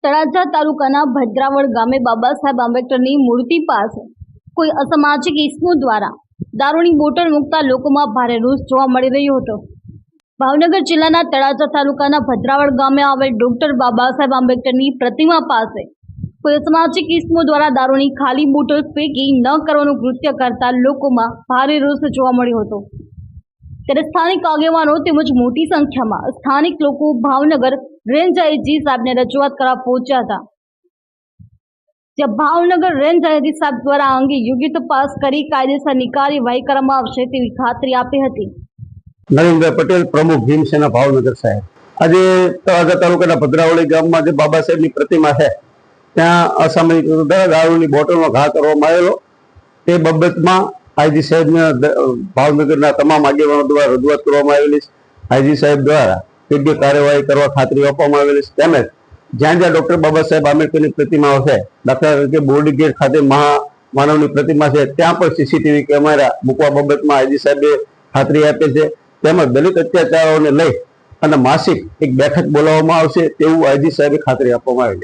તળાજા તાલુકાના ભદ્રાવળ ગામે બાબા સાહેબ આંબેડકરની મૂર્તિ પાસે કોઈ અસામાજિક ઇસમો દ્વારા દારૂની બોટલ મૂકતા લોકોમાં ભારે રોષ જોવા મળી રહ્યો હતો। ભાવનગર જિલ્લાના તળાજા તાલુકાના ભદ્રાવળ ગામે આવેલ ડોક્ટર બાબા સાહેબ આંબેડકરની પ્રતિમા પાસે કોઈ અસામાજિક ઇસમો દ્વારા દારૂની ખાલી બોટલ ફેંકી ન કરવાનું કૃત્ય કરતા લોકોમાં ભારે રોષ જોવા મળ્યો હતો। ત્યારે સ્થાનિક આગેવાનો તેમજ મોટી સંખ્યામાં સ્થાનિક લોકો ભાવનગર રેન્જ આઈજી સાહેબને રજૂઆત કરવા પહોંચ્યા હતા, જ્યાં ભાવનગર રેન્જ આઈજી સાહેબ દ્વારા આ અંગે યોગ્ય તપાસ કરી કાયદેસરની કાર્યવાહી કરવામાં આવશે તેવી ખાતરી આપી હતી। નરેન્દ્ર પટેલ, પ્રમુખ ભીમસેના ભાવનગર સાહેબ। આજે તળાજા તાલુકાના ભદ્રાવળી ગામમાં જે બાબા સાહેબની પ્રતિમા છે ત્યાં અસામયિક દારૂની બોટલનો ઘા કરવામાં આવેલો। તે બાબતમાં આઈજી સાહેબને ભાવનગરના તમામ આગેવાનો દ્વારા રજૂઆત કરવામાં આવેલી છે। આઈજી સાહેબ દ્વારા યોગ્ય કાર્યવાહી કરવા ખાતરી આપવામાં આવેલી છે। તેમજ જ્યાં જ્યાં ડોક્ટર બાબા સાહેબ આંબેડકરની પ્રતિમાઓ છે, દાખલા તરીકે બોરડી ગેટ ખાતે મહામાનવની પ્રતિમા છે, ત્યાં પણ સીસીટીવી કેમેરા મૂકવા બાબતમાં આઈજી સાહેબે ખાતરી આપે છે। તેમજ દલિત અત્યાચારોને લઈ અને માસિક એક બેઠક બોલાવવામાં આવશે તેવું આઈજી સાહેબે ખાતરી આપવામાં આવેલી।